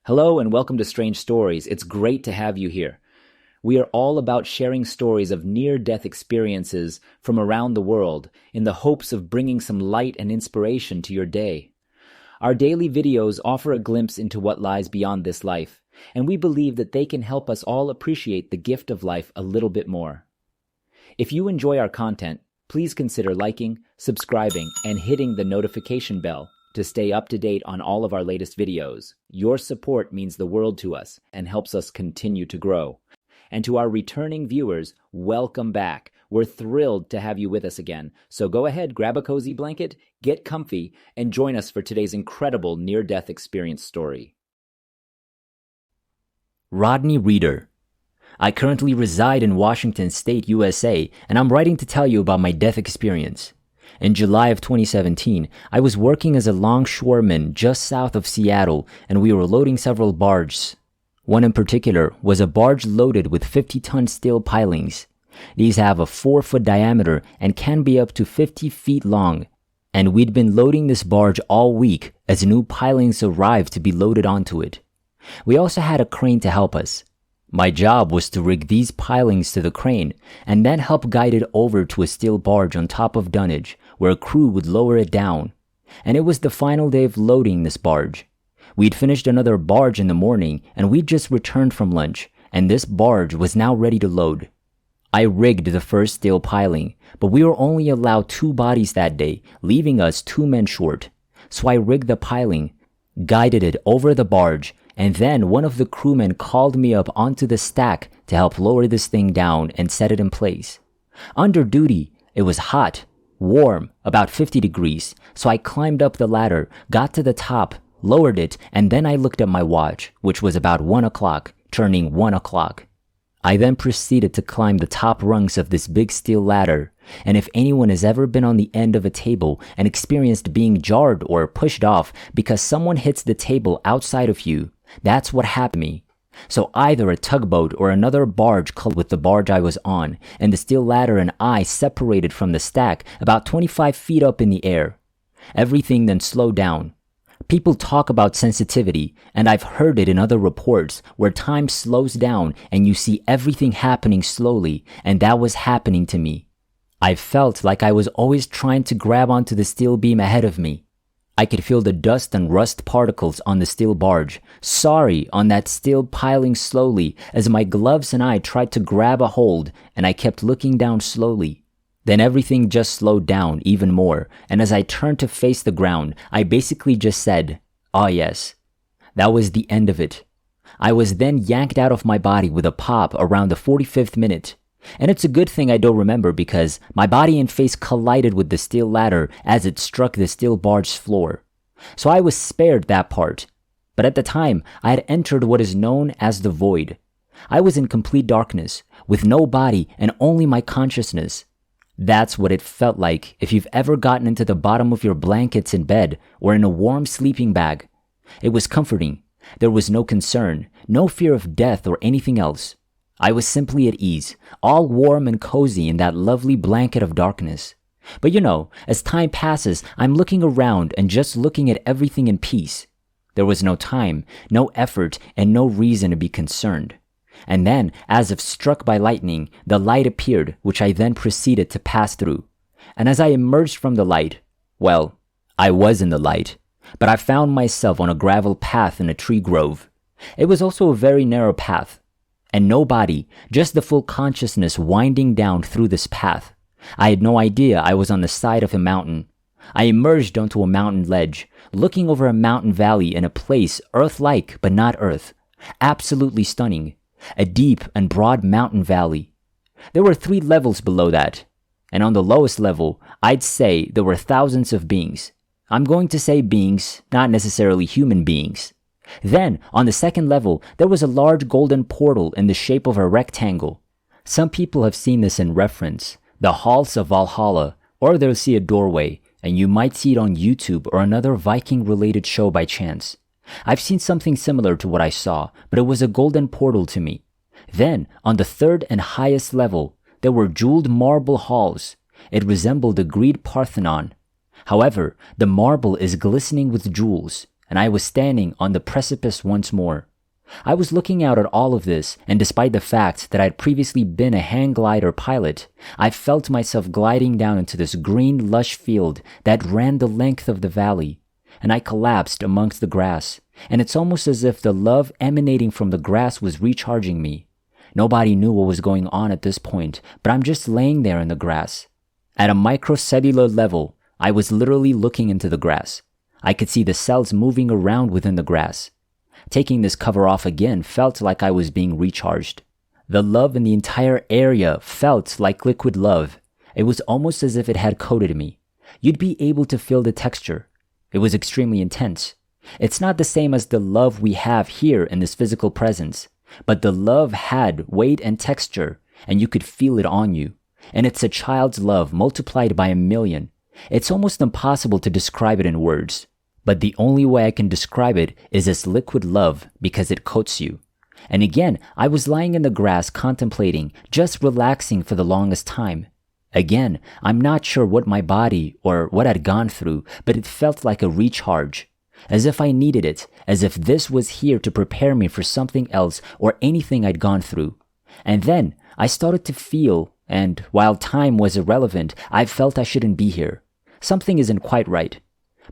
Hello and welcome to Strange Stories. It's great to have you here. We are all about sharing stories of near-death experiences from around the world in the hopes of bringing some light and inspiration to your day. Our daily videos offer a glimpse into what lies beyond this life, and we believe that they can help us all appreciate the gift of life a little bit more. If you enjoy our content, please consider liking, subscribing, and hitting the notification bell to stay up to date on all of our latest videos. Your support means the world to us and helps us continue to grow. And to our returning viewers, welcome back. We're thrilled to have you with us again. So go ahead, grab a cozy blanket, get comfy, and join us for today's incredible near-death experience story. Rodney Reeder. I currently reside in Washington State, USA, and I'm writing to tell you about my death experience. In July of 2017, I was working as a longshoreman just south of Seattle, and we were loading several barges. One in particular was a barge loaded with 50-ton steel pilings. These have a 4-foot diameter and can be up to 50 feet long. And we'd been loading this barge all week as new pilings arrived to be loaded onto it. We also had a crane to help us. My job was to rig these pilings to the crane and then help guide it over to a steel barge on top of dunnage where a crew would lower it down. And it was the final day of loading this barge. We'd finished another barge in the morning and we'd just returned from lunch, and this barge was now ready to load. I rigged the first steel piling, but we were only allowed 2 bodies that day, leaving us 2 men short. So I rigged the piling, guided it over the barge, and then one of the crewmen called me up onto the stack to help lower this thing down and set it in place. Under duty, it was hot, warm, about 50 degrees, so I climbed up the ladder, got to the top, lowered it, and then I looked at my watch, which was about 1 o'clock, turning 1 o'clock. I then proceeded to climb the top rungs of this big steel ladder, and if anyone has ever been on the end of a table and experienced being jarred or pushed off because someone hits the table outside of you, that's what happened to me. So either a tugboat or another barge collided with the barge I was on, and the steel ladder and I separated from the stack about 25 feet up in the air. Everything then slowed down. People talk about sensitivity, and I've heard it in other reports where time slows down and you see everything happening slowly, and that was happening to me. I felt like I was always trying to grab onto the steel beam ahead of me. I could feel the dust and rust particles on the steel barge, sorry on that steel piling slowly as my gloves and I tried to grab a hold, and I kept looking down slowly. Then everything just slowed down even more, and as I turned to face the ground, I basically just said, "Ah yes." That was the end of it. I was then yanked out of my body with a pop around the 45th minute. And it's a good thing I don't remember because my body and face collided with the steel ladder as it struck the steel barge's floor. So I was spared that part. But at the time, I had entered what is known as the void. I was in complete darkness, with no body and only my consciousness. That's what it felt like if you've ever gotten into the bottom of your blankets in bed or in a warm sleeping bag. It was comforting. There was no concern, no fear of death or anything else. I was simply at ease, all warm and cozy in that lovely blanket of darkness. But as time passes, I'm looking around and just looking at everything in peace. There was no time, no effort, and no reason to be concerned. And then, as if struck by lightning, the light appeared, which I then proceeded to pass through. And as I emerged from the light, well, I was in the light, but I found myself on a gravel path in a tree grove. It was also a very narrow path. And no body, just the full consciousness winding down through this path. I had no idea I was on the side of a mountain. I emerged onto a mountain ledge, looking over a mountain valley in a place Earth-like but not Earth. Absolutely stunning. A deep and broad mountain valley. There were 3 levels below that. And on the lowest level, I'd say there were thousands of beings. I'm going to say beings, not necessarily human beings. Then, on the second level, there was a large golden portal in the shape of a rectangle. Some people have seen this in reference, the Halls of Valhalla, or they'll see a doorway, and you might see it on YouTube or another Viking-related show by chance. I've seen something similar to what I saw, but it was a golden portal to me. Then, on the third and highest level, there were jeweled marble halls. It resembled a Greek Parthenon. However, the marble is glistening with jewels. and I was standing on the precipice once more. I was looking out at all of this, and despite the fact that I had previously been a hang glider pilot, I felt myself gliding down into this green, lush field that ran the length of the valley, and I collapsed amongst the grass, and it's almost as if the love emanating from the grass was recharging me. Nobody knew what was going on at this point, but I'm just laying there in the grass. At a microcellular level, I was literally looking into the grass. I could see the cells moving around within the grass. Taking this cover off again felt like I was being recharged. The love in the entire area felt like liquid love. It was almost as if it had coated me. You'd be able to feel the texture. It was extremely intense. It's not the same as the love we have here in this physical presence, but the love had weight and texture, and you could feel it on you. And it's a child's love multiplied by 1,000,000. It's almost impossible to describe it in words. But the only way I can describe it is as liquid love because it coats you. And again, I was lying in the grass contemplating, just relaxing for the longest time. Again, I'm not sure what my body or what I'd gone through, but it felt like a recharge. As if I needed it, as if this was here to prepare me for something else or anything I'd gone through. And then I started to feel, and while time was irrelevant, I felt I shouldn't be here. Something isn't quite right.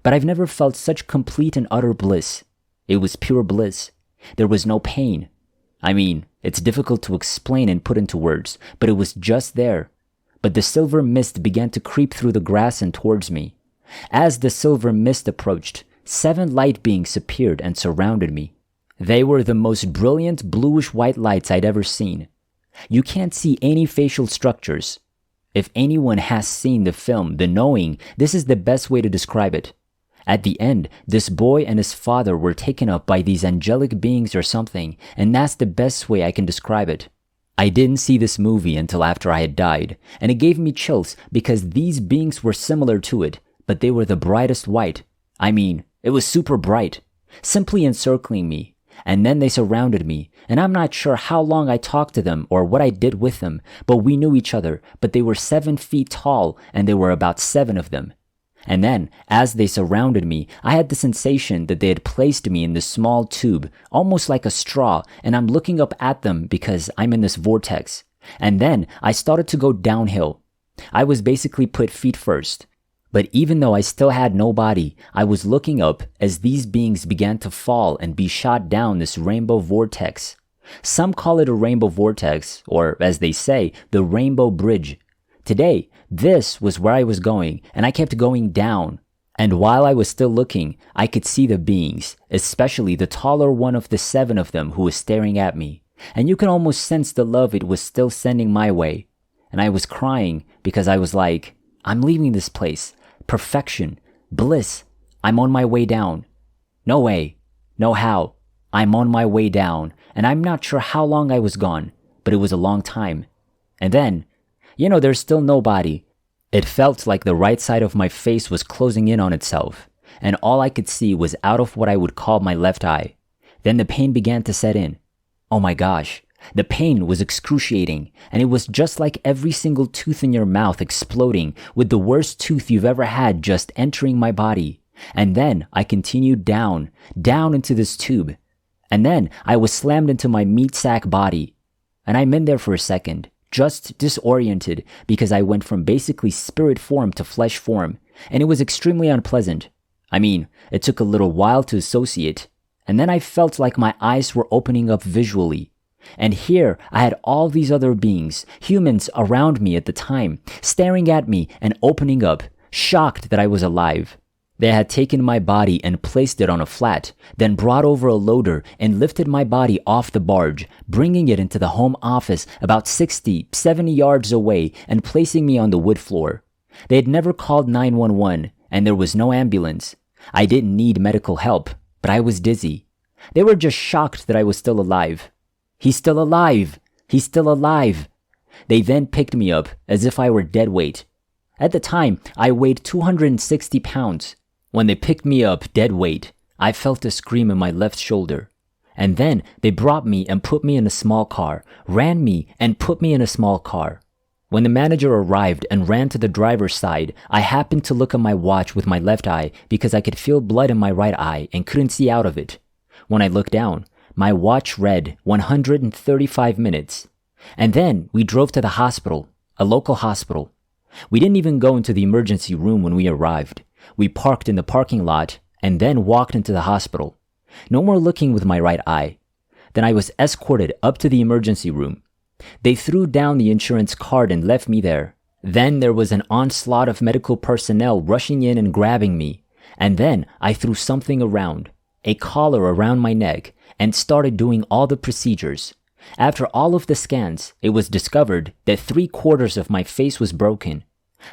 But I've never felt such complete and utter bliss. It was pure bliss. There was no pain. I mean, it's difficult to explain and put into words, but it was just there. But the silver mist began to creep through the grass and towards me. As the silver mist approached, 7 light beings appeared and surrounded me. They were the most brilliant bluish-white lights I'd ever seen. You can't see any facial structures. If anyone has seen the film The Knowing, this is the best way to describe it. At the end, this boy and his father were taken up by these angelic beings or something, and that's the best way I can describe it. I didn't see this movie until after I had died, and it gave me chills because these beings were similar to it, but they were the brightest white. I mean, it was super bright, simply encircling me, and then they surrounded me, and I'm not sure how long I talked to them or what I did with them, but we knew each other, but they were 7 feet tall, and there were about 7 of them. And then, as they surrounded me, I had the sensation that they had placed me in this small tube, almost like a straw, and I'm looking up at them because I'm in this vortex. And then I started to go downhill. I was basically put feet first. But even though I still had no body, I was looking up as these beings began to fall and be shot down this rainbow vortex. Some call it a rainbow vortex, or as they say, the rainbow bridge. Today, this was where I was going, and I kept going down. And while I was still looking, I could see the beings, especially the taller one of the 7 of them who was staring at me. And you can almost sense the love it was still sending my way. And I was crying because I was like, I'm leaving this place. Perfection. Bliss. I'm on my way down. No way. No how. I'm on my way down. And I'm not sure how long I was gone, but it was a long time. And then, there's still nobody. It felt like the right side of my face was closing in on itself, and all I could see was out of what I would call my left eye. Then the pain began to set in. Oh my gosh, the pain was excruciating, and it was just like every single tooth in your mouth exploding, with the worst tooth you've ever had just entering my body. And then I continued down into this tube. And then I was slammed into my meat sack body. And I'm in there for a second, just disoriented because I went from basically spirit form to flesh form, and it was extremely unpleasant. I mean, it took a little while to associate, and then I felt like my eyes were opening up visually. And here I had all these other beings, humans around me at the time, staring at me and opening up, shocked that I was alive. They had taken my body and placed it on a flat, then brought over a loader and lifted my body off the barge, bringing it into the home office about 60, 70 yards away and placing me on the wood floor. They had never called 911, and there was no ambulance. I didn't need medical help, but I was dizzy. They were just shocked that I was still alive. He's still alive! He's still alive! They then picked me up as if I were dead weight. At the time, I weighed 260 pounds. When they picked me up dead weight, I felt a scream in my left shoulder. And then they brought me and put me in a small car, ran me and put me in a small car. When the manager arrived and ran to the driver's side, I happened to look at my watch with my left eye because I could feel blood in my right eye and couldn't see out of it. When I looked down, my watch read 135 minutes. And then we drove to the hospital, a local hospital. We didn't even go into the emergency room when we arrived. We parked in the parking lot and then walked into the hospital. No more looking with my right eye. Then I was escorted up to the emergency room. They threw down the insurance card and left me there. Then there was an onslaught of medical personnel rushing in and grabbing me. And then I threw something around, a collar around my neck, and started doing all the procedures. After all of the scans, it was discovered that 3/4 of my face was broken.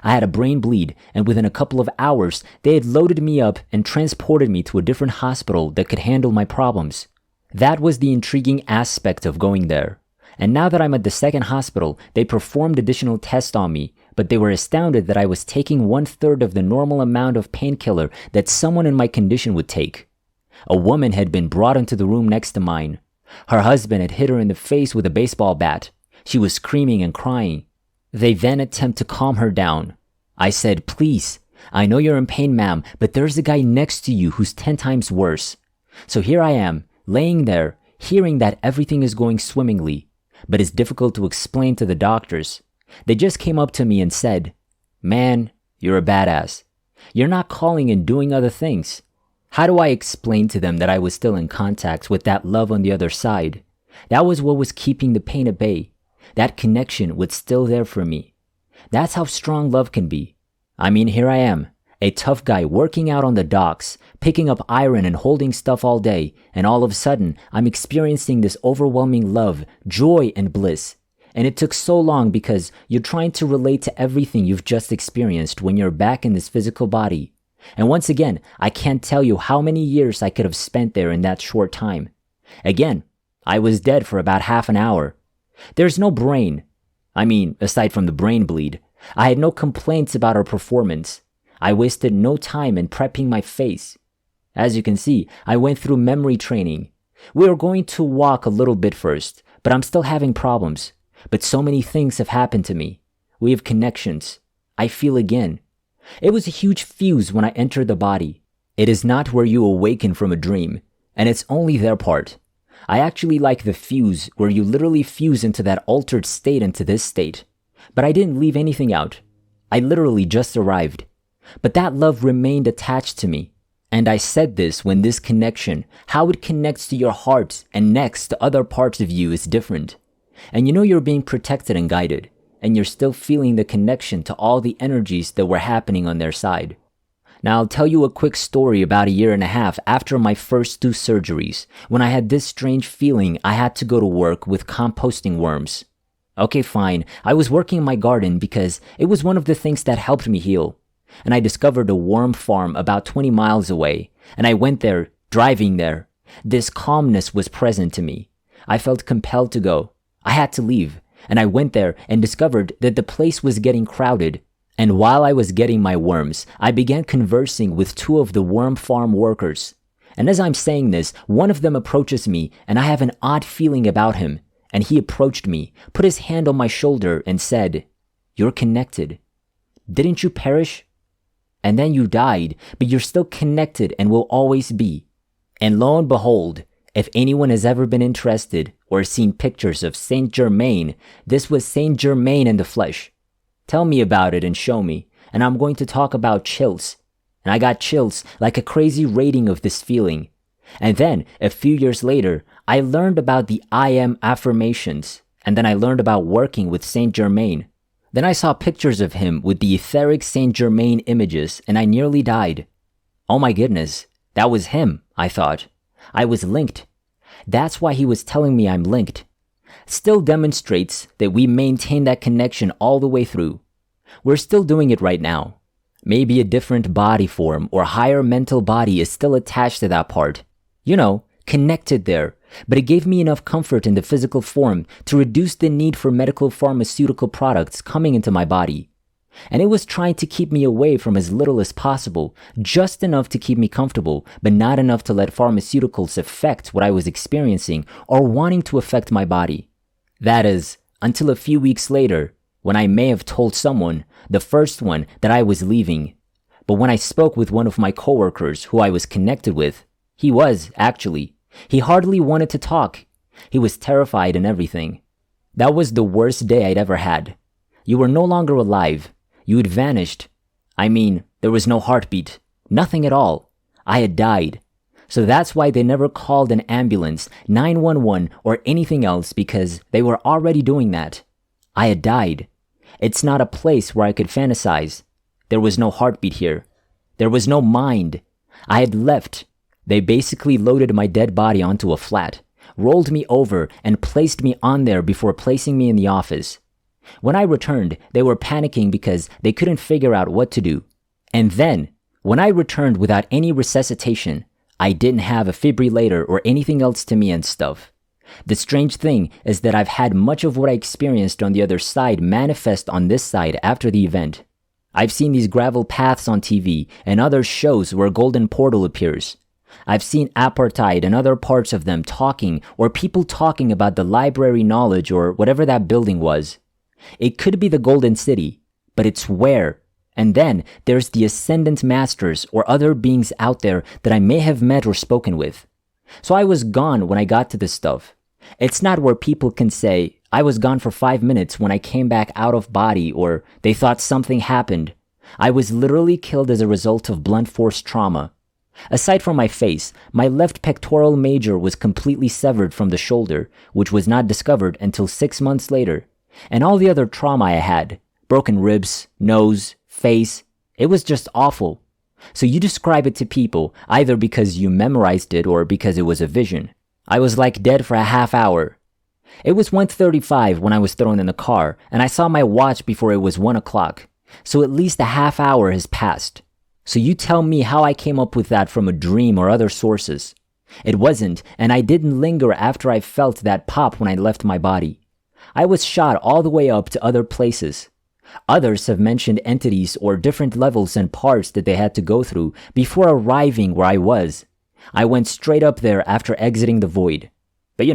I had a brain bleed, and within a couple of hours, they had loaded me up and transported me to a different hospital that could handle my problems. That was the intriguing aspect of going there. And now that I'm at the second hospital, they performed additional tests on me, but they were astounded that I was taking 1/3 of the normal amount of painkiller that someone in my condition would take. A woman had been brought into the room next to mine. Her husband had hit her in the face with a baseball bat. She was screaming and crying. They then attempt to calm her down. I said, "Please, I know you're in pain, ma'am, but there's a guy next to you who's 10 times worse." So here I am, laying there, hearing that everything is going swimmingly, but it's difficult to explain to the doctors. They just came up to me and said, "Man, you're a badass. You're not calling and doing other things." How do I explain to them that I was still in contact with that love on the other side? That was what was keeping the pain at bay. That connection was still there for me. That's how strong love can be. I mean, here I am, a tough guy working out on the docks, picking up iron and holding stuff all day, and all of a sudden, I'm experiencing this overwhelming love, joy, and bliss. And it took so long because you're trying to relate to everything you've just experienced when you're back in this physical body. And once again, I can't tell you how many years I could have spent there in that short time. Again, I was dead for about half an hour. There's no brain. I mean, aside from the brain bleed, I had no complaints about our performance. I wasted no time in prepping my face. As you can see, I went through memory training. We were going to walk a little bit first, but I'm still having problems. But so many things have happened to me. We have connections. I feel again. It was a huge fuse when I entered the body. It is not where you awaken from a dream, and it's only their part. I actually like the fuse where you literally fuse into that altered state into this state. But I didn't leave anything out. I literally just arrived. But that love remained attached to me. And I said this when this connection, how it connects to your heart and next to other parts of you is different. And you know you're being protected and guided. And you're still feeling the connection to all the energies that were happening on their side. Now I'll tell you a quick story about a year and a half after my first 2 surgeries, when I had this strange feeling I had to go to work with composting worms. Okay, fine, I was working in my garden because it was one of the things that helped me heal. And I discovered a worm farm about 20 miles away, and I went there, driving there. This calmness was present to me. I felt compelled to go. I had to leave. And I went there and discovered that the place was getting crowded. And while I was getting my worms, I began conversing with 2 of the worm farm workers. And as I'm saying this, one of them approaches me and I have an odd feeling about him. And he approached me, put his hand on my shoulder and said, "You're connected. Didn't you perish? And then you died, but you're still connected and will always be." And lo and behold, if anyone has ever been interested or seen pictures of Saint Germain, this was Saint Germain in the flesh. Tell me about it and show me, and I'm going to talk about chills. And I got chills like a crazy rating of this feeling. And then, a few years later, I learned about the I am affirmations, and then I learned about working with Saint Germain. Then I saw pictures of him with the etheric Saint Germain images, and I nearly died. Oh my goodness, that was him, I thought. I was linked. That's why he was telling me I'm linked. Still demonstrates that we maintain that connection all the way through. We're still doing it right now. Maybe a different body form or higher mental body is still attached to that part. You know, connected there. But it gave me enough comfort in the physical form to reduce the need for medical pharmaceutical products coming into my body. And it was trying to keep me away from as little as possible, just enough to keep me comfortable, but not enough to let pharmaceuticals affect what I was experiencing or wanting to affect my body. That is, until a few weeks later, when I may have told someone, the first one, that I was leaving. But when I spoke with one of my coworkers who I was connected with, he hardly wanted to talk. He was terrified and everything. That was the worst day I'd ever had. You were no longer alive. You had vanished. I mean, there was no heartbeat. Nothing at all. I had died. So that's why they never called an ambulance, 911, or anything else, because they were already doing that. I had died. It's not a place where I could fantasize. There was no heartbeat here. There was no mind. I had left. They basically loaded my dead body onto a flat, rolled me over, and placed me on there before placing me in the office. When I returned, they were panicking because they couldn't figure out what to do. And then, when I returned without any resuscitation, I didn't have a fibrillator or anything else to me and stuff. The strange thing is that I've had much of what I experienced on the other side manifest on this side after the event. I've seen these gravel paths on TV and other shows where a golden portal appears. I've seen apartheid and other parts of them talking, or people talking about the library knowledge or whatever that building was. It could be the Golden City, but it's where? And then there's the Ascendant Masters or other beings out there that I may have met or spoken with. So I was gone when I got to this stuff. It's not where people can say, I was gone for 5 minutes when I came back out of body, or they thought something happened. I was literally killed as a result of blunt force trauma. Aside from my face, my left pectoral major was completely severed from the shoulder, which was not discovered until 6 months later. And all the other trauma I had, broken ribs, nose, face, it was just awful. So you describe it to people either because you memorized it or because it was a vision. I was like dead for a half hour. It was 1:35 when I was thrown in the car, and I saw my watch before it was 1 o'clock. So at least a half hour has passed. So you tell me how I came up with that from a dream or other sources. It wasn't, and I didn't linger after I felt that pop when I left my body. I was shot all the way up to other places. Others have mentioned entities or different levels and parts that they had to go through before arriving where I was. I went straight up there after exiting the void. But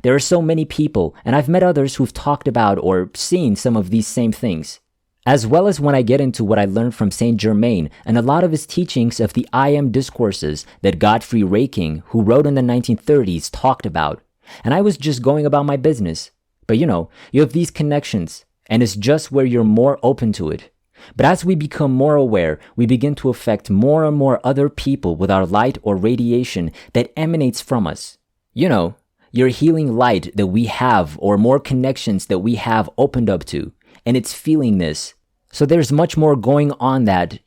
there are so many people, and I've met others who've talked about or seen some of these same things. As well as when I get into what I learned from Saint Germain and a lot of his teachings of the I Am discourses that Godfrey Raking, who wrote in the 1930s, talked about. And I was just going about my business. But you have these connections, and it's just where you're more open to it. But as we become more aware, we begin to affect more and more other people with our light or radiation that emanates from us. Your healing light that we have, or more connections that we have opened up to, and it's feeling this. So there's much more going on that,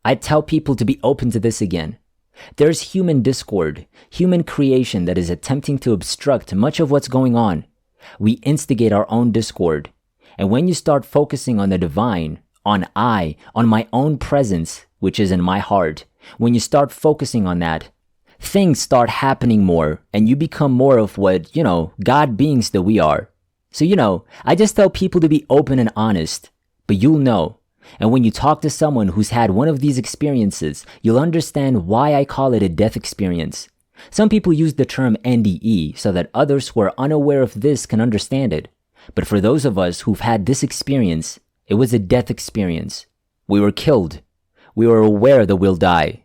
I tell people to be open to this again. There's human discord, human creation that is attempting to obstruct much of what's going on. We instigate our own discord. And when you start focusing on the divine, on my own presence, which is in my heart, when you start focusing on that, things start happening more, and you become more of what, God beings that we are. So, I just tell people to be open and honest, but you'll know. And when you talk to someone who's had one of these experiences, you'll understand why I call it a death experience. Some people use the term NDE so that others who are unaware of this can understand it. But for those of us who've had this experience, it was a death experience. We were killed. We were aware that we'll die.